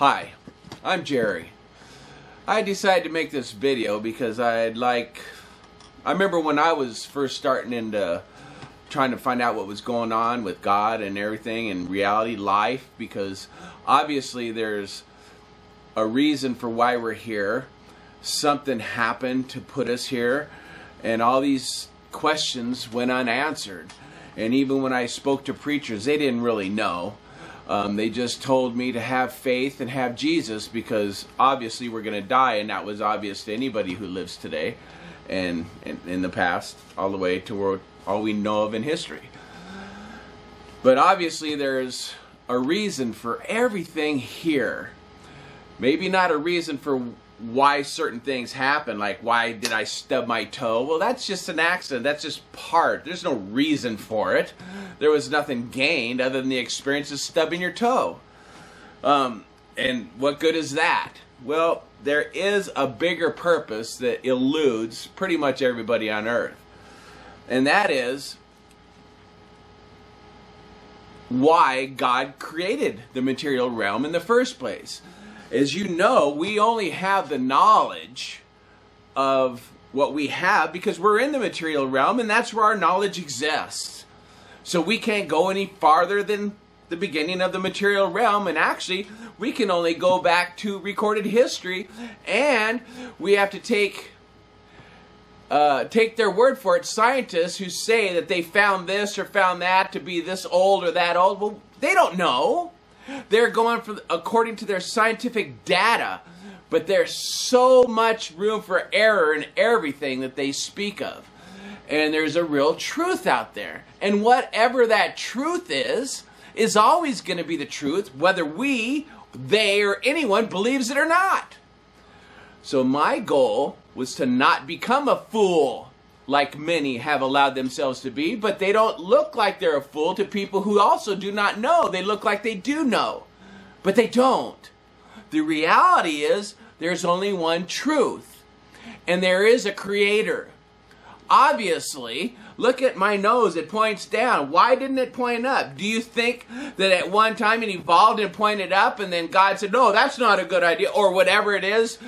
Hi, I'm Jerry. I decided to make this video because I remember when I was first starting into trying to find out what was going on with God and everything and reality life, because obviously there's a reason for why we're here. Something happened to put us here, and all these questions went unanswered. And even when I spoke to preachers, they didn't really know. They just told me to have faith and have Jesus, because obviously we're going to die, and that was obvious to anybody who lives today and in the past, all the way to all we know of in history. But obviously there's a reason for everything here. Maybe not a reason for why certain things happen, like why did I stub my toe? Well, that's just an accident. That's just part. There's no reason for it. There was nothing gained other than the experience of stubbing your toe. And what good is that? Well, there is a bigger purpose that eludes pretty much everybody on earth. And that is why God created the material realm in the first place. As you know, we only have the knowledge of what we have because we're in the material realm, and that's where our knowledge exists. So we can't go any farther than the beginning of the material realm, and actually we can only go back to recorded history, and we have to take their word for it. Scientists who say that they found this or found that to be this old or that old, well, they don't know. They're going according to their scientific data, but there's so much room for error in everything that they speak of. And there's a real truth out there. And whatever that truth is always going to be the truth, whether we, they, or anyone believes it or not. So my goal was to not become a fool like many have allowed themselves to be, but they don't look like they're a fool to people who also do not know. They look like they do know, but they don't. The reality is there's only one truth, and there is a creator. Obviously, look at my nose, it points down. Why didn't it point up? Do you think that at one time it evolved and pointed up, and then God said, no, that's not a good idea, or whatever it is?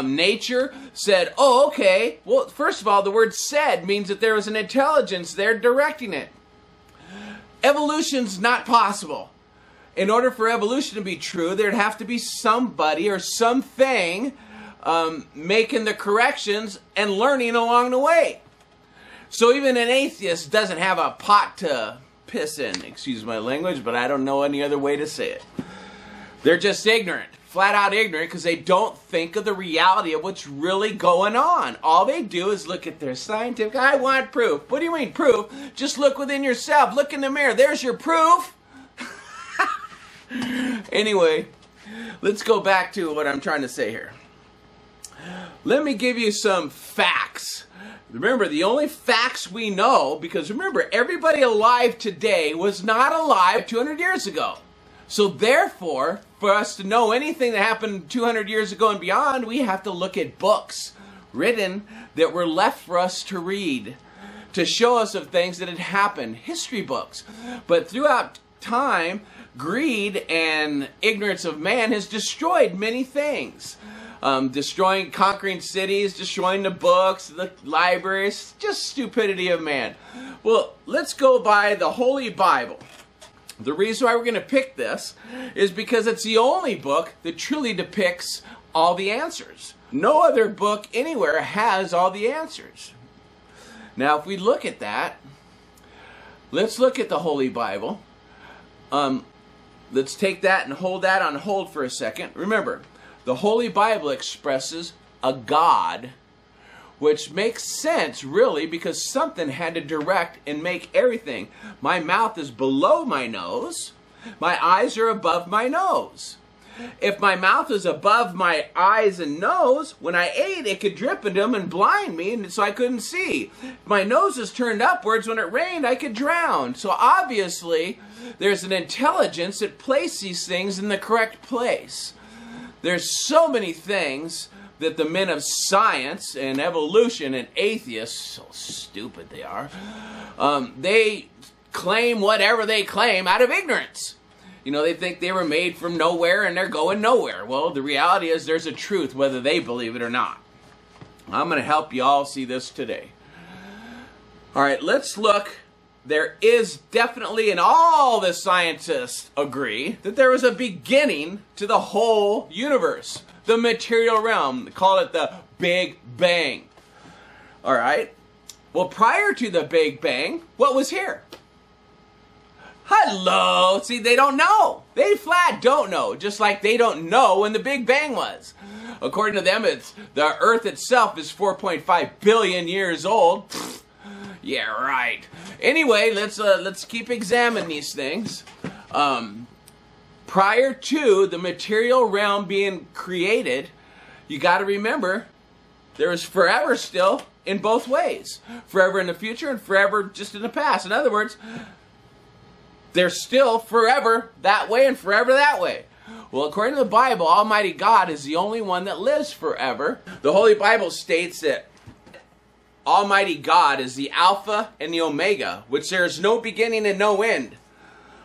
Nature said, oh, okay. Well, first of all, the word said means that there was an intelligence there directing it. Evolution's not possible. In order for evolution to be true, there'd have to be somebody or something making the corrections and learning along the way. So even an atheist doesn't have a pot to piss in. Excuse my language, but I don't know any other way to say it. They're just ignorant. Flat out ignorant, because they don't think of the reality of what's really going on. All they do is look at their scientific, I want proof. What do you mean proof? Just look within yourself. Look in the mirror. There's your proof. Anyway, let's go back to what I'm trying to say here. Let me give you some facts. Remember, the only facts we know, because remember, everybody alive today was not alive 200 years ago. So therefore, for us to know anything that happened 200 years ago and beyond, we have to look at books written that were left for us to read, to show us of things that had happened, history books. But throughout time, greed and ignorance of man has destroyed many things. Conquering cities, destroying the books, the libraries, just stupidity of man. Well, let's go by the Holy Bible. The reason why we're going to pick this is because it's the only book that truly depicts all the answers. No other book anywhere has all the answers. Now, if we look at that, let's look at the Holy Bible. Let's take that and hold that on hold for a second. Remember, the Holy Bible expresses a God, which makes sense, really, because something had to direct and make everything. My mouth is below my nose. My eyes are above my nose. If my mouth is above my eyes and nose, when I ate, it could drip into them and blind me, and so I couldn't see. If my nose is turned upwards, when it rained, I could drown. So obviously, there's an intelligence that placed these things in the correct place. There's so many things that the men of science and evolution and atheists, so stupid they are, they claim whatever they claim out of ignorance. You know, they think they were made from nowhere and they're going nowhere. Well, the reality is there's a truth whether they believe it or not. I'm going to help you all see this today. All right, let's look. There is definitely, and all the scientists agree, that there was a beginning to the whole universe, the material realm. They call it the Big Bang. All right. Well, prior to the Big Bang, what was here? Hello. See, they don't know. They flat don't know, just like they don't know when the Big Bang was. According to them, it's the Earth itself is 4.5 billion years old. Pfft, yeah, right. Anyway, let's keep examining these things. Prior to the material realm being created, you got to remember there is forever still in both ways. Forever in the future and forever just in the past. In other words, there's still forever that way and forever that way. Well, according to the Bible, Almighty God is the only one that lives forever. The Holy Bible states that Almighty God is the Alpha and the Omega, which there is no beginning and no end.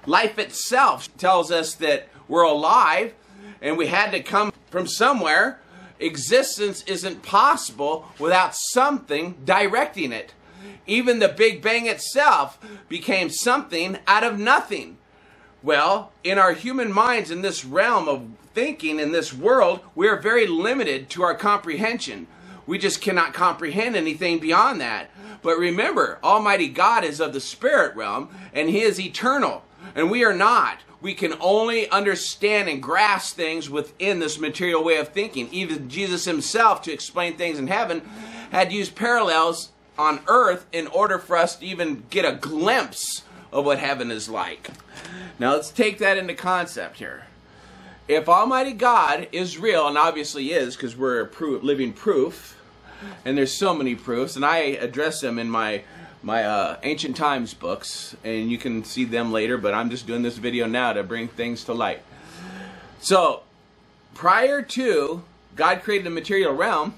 Life itself tells us that we're alive and we had to come from somewhere. Existence isn't possible without something directing it. Even the Big Bang itself became something out of nothing. Well, in our human minds, in this realm of thinking, in this world, we are very limited to our comprehension. We just cannot comprehend anything beyond that. But remember, Almighty God is of the spirit realm, and He is eternal, and we are not. We can only understand and grasp things within this material way of thinking. Even Jesus Himself, to explain things in heaven, had used parallels on earth in order for us to even get a glimpse of what heaven is like. Now let's take that into concept here. If Almighty God is real, and obviously is, because we're living proof, and there's so many proofs, and I address them in my Ancient Times books, and you can see them later, but I'm just doing this video now to bring things to light. So, prior to God creating the material realm,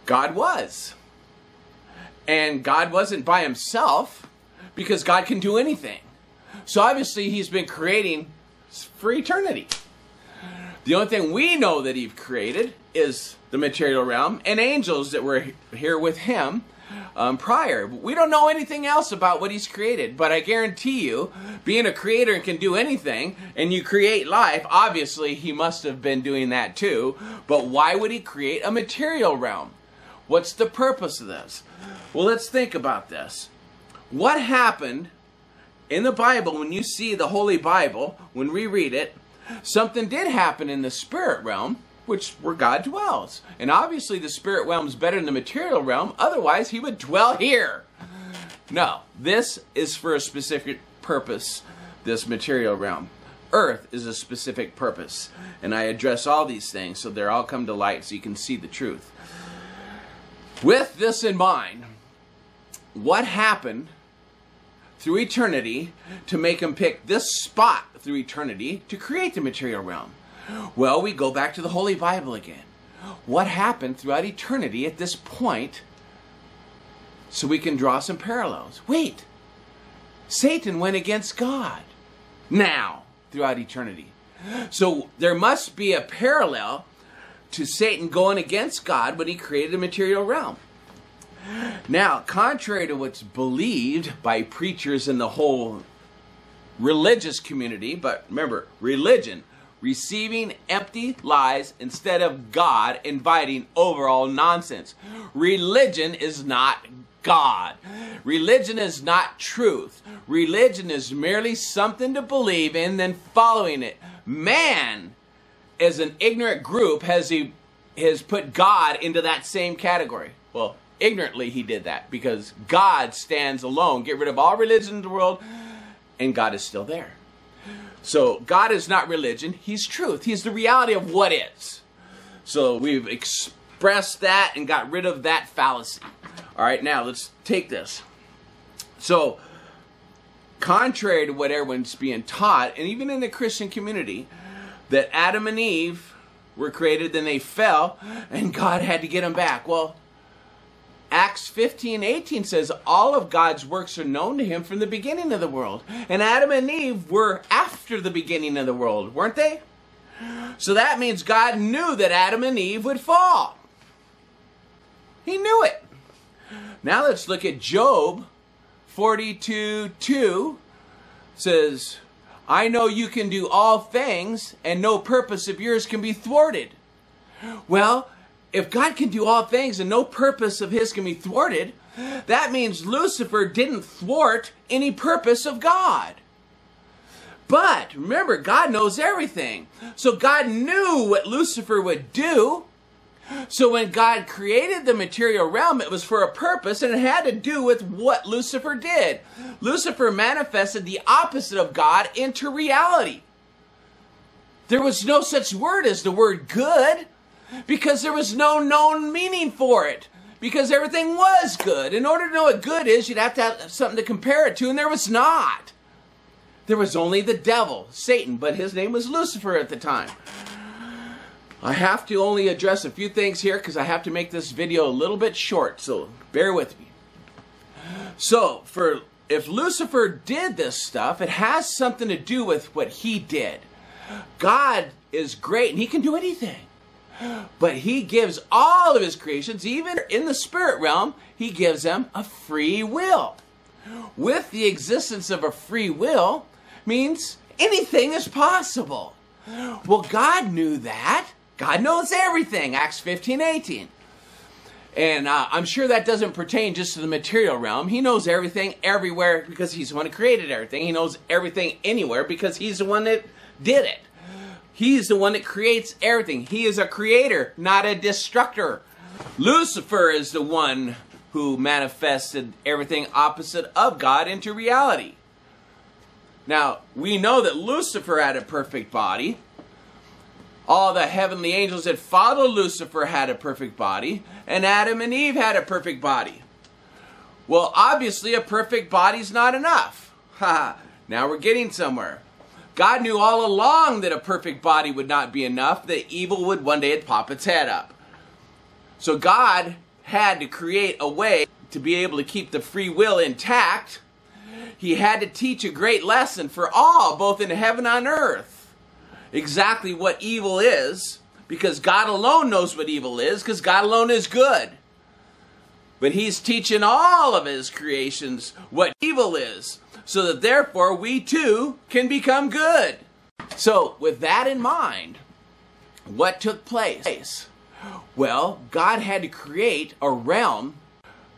God was. And God wasn't by Himself, because God can do anything. So obviously He's been creating for eternity. The only thing we know that He created is the material realm and angels that were here with Him prior. We don't know anything else about what He's created, but I guarantee you, being a creator and can do anything, and you create life, obviously He must have been doing that too. But why would He create a material realm? What's the purpose of this? Well, let's think about this. What happened in the Bible, when you see the Holy Bible, when we read it, something did happen in the spirit realm, which where God dwells. And obviously the spirit realm is better than the material realm, otherwise He would dwell here. No, this is for a specific purpose, this material realm. Earth is a specific purpose. And I address all these things so they're all come to light so you can see the truth. With this in mind, what happened through eternity to make Him pick this spot through eternity to create the material realm? Well, we go back to the Holy Bible again. What happened throughout eternity at this point so we can draw some parallels? Wait, Satan went against God now throughout eternity. So there must be a parallel to Satan going against God when He created the material realm. Now, contrary to what's believed by preachers in the whole religious community, but remember, religion, receiving empty lies instead of God inviting overall nonsense. Religion is not God. Religion is not truth. Religion is merely something to believe in, then following it. Man, as an ignorant group, has put God into that same category. Well, ignorantly He did that because God stands alone. Get rid of all religion in the world and God is still there. So God is not religion. He's truth. He's the reality of what is. So we've expressed that and got rid of that fallacy. All right, now let's take this. So contrary to what everyone's being taught, and even in the Christian community, that Adam and Eve were created, then they fell, and God had to get them back. Well, Acts 15:18 says, all of God's works are known to him from the beginning of the world. And Adam and Eve were after the beginning of the world, weren't they? So that means God knew that Adam and Eve would fall. He knew it. Now let's look at Job 42:2. Says, I know you can do all things, and no purpose of yours can be thwarted. Well, if God can do all things and no purpose of his can be thwarted, that means Lucifer didn't thwart any purpose of God. But remember, God knows everything. So God knew what Lucifer would do. So when God created the material realm, it was for a purpose, and it had to do with what Lucifer did. Lucifer manifested the opposite of God into reality. There was no such word as the word good, because there was no known meaning for it, because everything was good. In order to know what good is, you'd have to have something to compare it to, and there was not. There was only the devil, Satan, but his name was Lucifer at the time. I have to only address a few things here because I have to make this video a little bit short, so bear with me. So, if Lucifer did this stuff, it has something to do with what he did. God is great and he can do anything. But he gives all of his creations, even in the spirit realm, he gives them a free will. With the existence of a free will means anything is possible. Well, God knew that. God knows everything, Acts 15:18. And I'm sure that doesn't pertain just to the material realm. He knows everything everywhere because he's the one who created everything. He knows everything anywhere because he's the one that did it. He's the one that creates everything. He is a creator, not a destructor. Lucifer is the one who manifested everything opposite of God into reality. Now, we know that Lucifer had a perfect body. All the heavenly angels that followed Lucifer had a perfect body, and Adam and Eve had a perfect body. Well, obviously a perfect body's not enough. Now we're getting somewhere. God knew all along that a perfect body would not be enough, that evil would one day pop its head up. So God had to create a way to be able to keep the free will intact. He had to teach a great lesson for all, both in heaven and on earth. Exactly what evil is, because God alone knows what evil is, because God alone is good. But he's teaching all of his creations what evil is, so that therefore we too can become good. So with that in mind, what took place? Well, God had to create a realm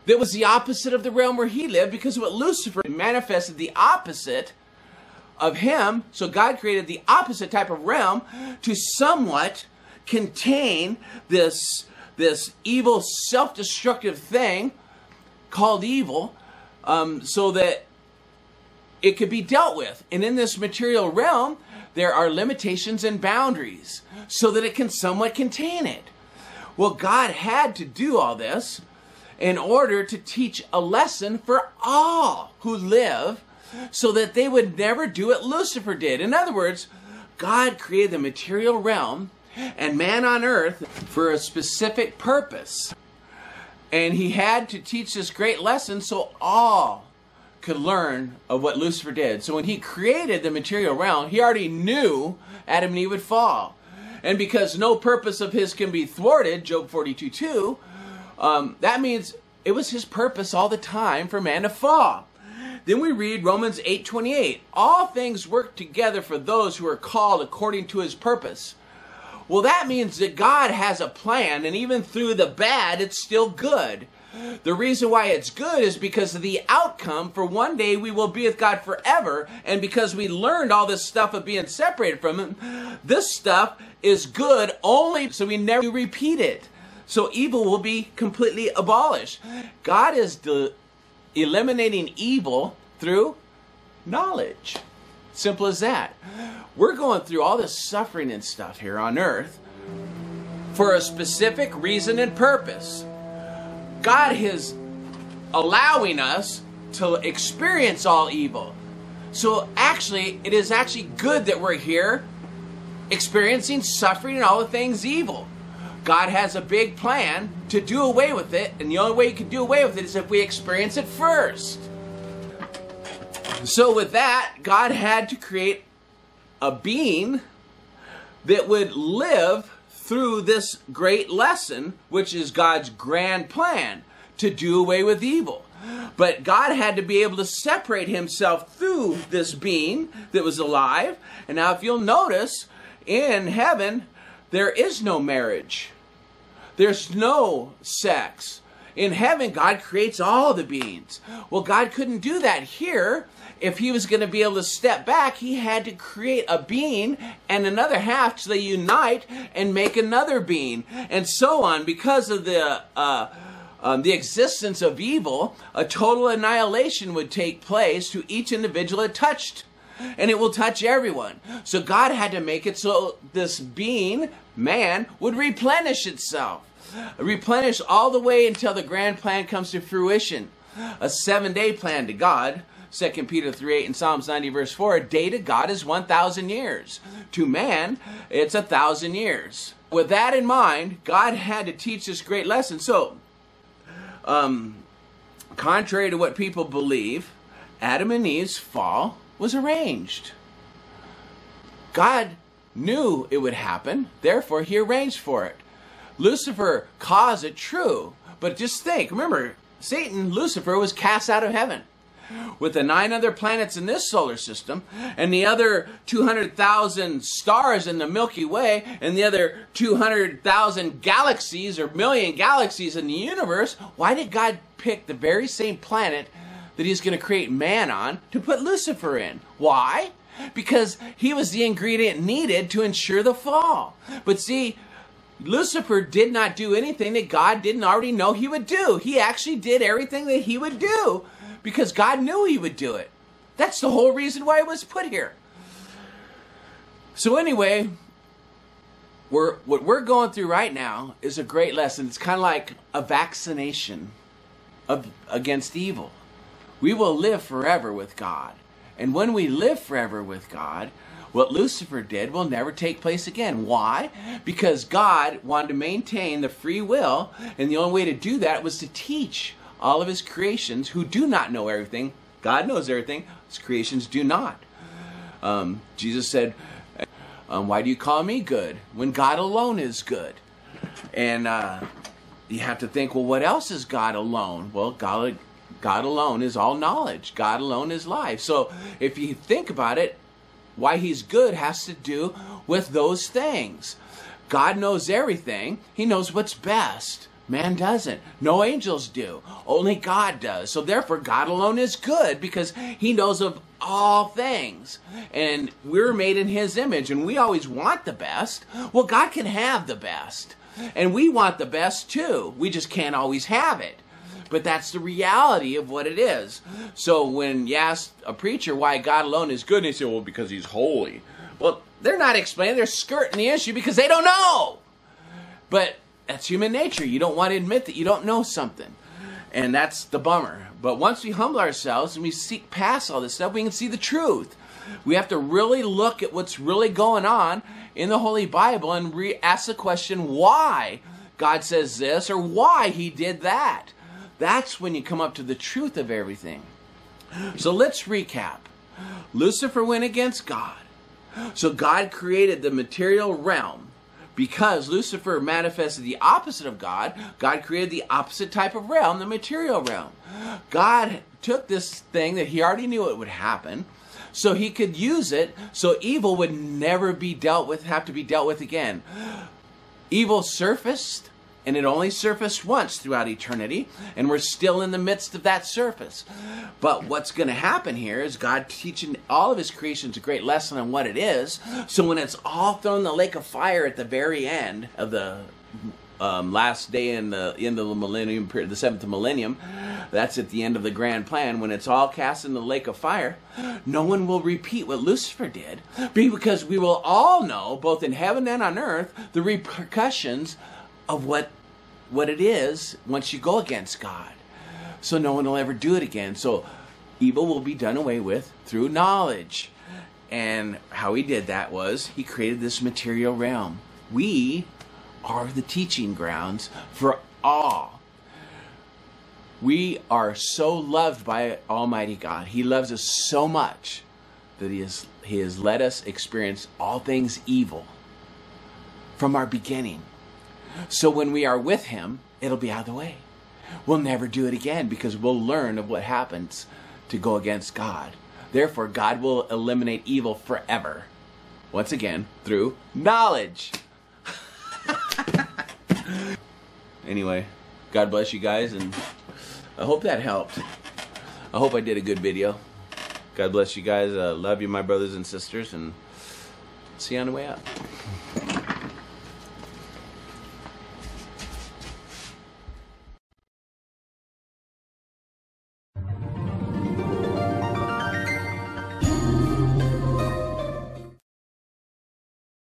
that was the opposite of the realm where he lived, because what Lucifer manifested the opposite of him. So God created the opposite type of realm to somewhat contain this evil, self-destructive thing called evil, so that it could be dealt with. And in this material realm, there are limitations and boundaries so that it can somewhat contain it. Well, God had to do all this in order to teach a lesson for all who live, so that they would never do what Lucifer did. In other words, God created the material realm and man on earth for a specific purpose. And he had to teach this great lesson so all could learn of what Lucifer did. So when he created the material realm, he already knew Adam and Eve would fall. And because no purpose of his can be thwarted, Job 42:2, that means it was his purpose all the time for man to fall. Then we read Romans 8:28. All things work together for those who are called according to his purpose. Well, that means that God has a plan, and even through the bad, it's still good. The reason why it's good is because of the outcome, for one day we will be with God forever, and because we learned all this stuff of being separated from him, this stuff is good only so we never repeat it. So evil will be completely abolished. God is eliminating evil through knowledge. Simple as that. We're going through all this suffering and stuff here on earth for a specific reason and purpose. God is allowing us to experience all evil. So actually, it is actually good that we're here experiencing suffering and all the things evil. God has a big plan to do away with it, and the only way you can do away with it is if we experience it first. So with that, God had to create a being that would live through this great lesson, which is God's grand plan to do away with evil. But God had to be able to separate himself through this being that was alive. And now if you'll notice, in heaven, there is no marriage. There's no sex. In heaven, God creates all the beings. Well, God couldn't do that here. If he was going to be able to step back, he had to create a being and another half so they unite and make another being, and so on. Because of the existence of evil, a total annihilation would take place to each individual it touched, and it will touch everyone. So God had to make it so this being, man, would replenish itself. Replenish all the way until the grand plan comes to fruition. A 7-day plan to God. 2 Peter 3:8 and Psalms 90 verse 4, a day to God is 1,000 years. To man, it's 1,000 years. With that in mind, God had to teach this great lesson. So, contrary to what people believe, Adam and Eve's fall was arranged. God knew it would happen, therefore he arranged for it. Lucifer caused it, true, but just think, remember, Satan, Lucifer, was cast out of heaven. With the 9 other planets in this solar system, and the other 200,000 stars in the Milky Way, and the other 200,000 galaxies or million galaxies in the universe, why did God pick the very same planet that he's going to create man on to put Lucifer in? Why? Because he was the ingredient needed to ensure the fall. But see, Lucifer did not do anything that God didn't already know he would do. He actually did everything that he would do because God knew he would do it. That's the whole reason why it was put here. So anyway, what we're going through right now is a great lesson. It's kind of like a vaccination against evil. We will live forever with God. And when we live forever with God, what Lucifer did will never take place again. Why? Because God wanted to maintain the free will, and the only way to do that was to teach all of his creations who do not know everything. God knows everything. His creations do not. Jesus said, why do you call me good when God alone is good? And you have to think, well, what else is God alone? Well, God alone is all knowledge. God alone is life. So if you think about it, why he's good has to do with those things. God knows everything. He knows what's best. Man doesn't. No angels do. Only God does. So therefore, God alone is good because he knows of all things. And we're made in his image, and we always want the best. Well, God can have the best. And we want the best too. We just can't always have it. But that's the reality of what it is. So when you ask a preacher why God alone is good, and they say, well, because he's holy. Well, they're not explaining. They're skirting the issue because they don't know. But that's human nature. You don't want to admit that you don't know something. And that's the bummer. But once we humble ourselves and we seek past all this stuff, we can see the truth. We have to really look at what's really going on in the Holy Bible and ask the question why God says this or why he did that. That's when you come up to the truth of everything. So let's recap. Lucifer went against God. So God created the material realm. Because Lucifer manifested the opposite of God, God created the opposite type of realm, the material realm. God took this thing that he already knew it would happen, so he could use it so evil would never be dealt with, have to be dealt with again. Evil surfaced, and it only surfaced once throughout eternity, and we're still in the midst of that surface. But what's going to happen here is God teaching all of his creations a great lesson on what it is, so when it's all thrown in the lake of fire at the very end of the last day in the end of the millennium period, the 7th millennium, that's at the end of the grand plan, when it's all cast in the lake of fire, no one will repeat what Lucifer did, because we will all know, both in heaven and on earth, the repercussions of what it is once you go against God. So no one will ever do it again. So evil will be done away with through knowledge. And how he did that was he created this material realm. We are the teaching grounds for all. We are so loved by Almighty God. He loves us so much that He has let us experience all things evil from our beginning. So when we are with Him, it'll be out of the way. We'll never do it again because we'll learn of what happens to go against God. Therefore, God will eliminate evil forever. Once again, through knowledge. Anyway, God bless you guys, and I hope that helped. I hope I did a good video. God bless you guys. Love you, my brothers and sisters, and see you on the way out.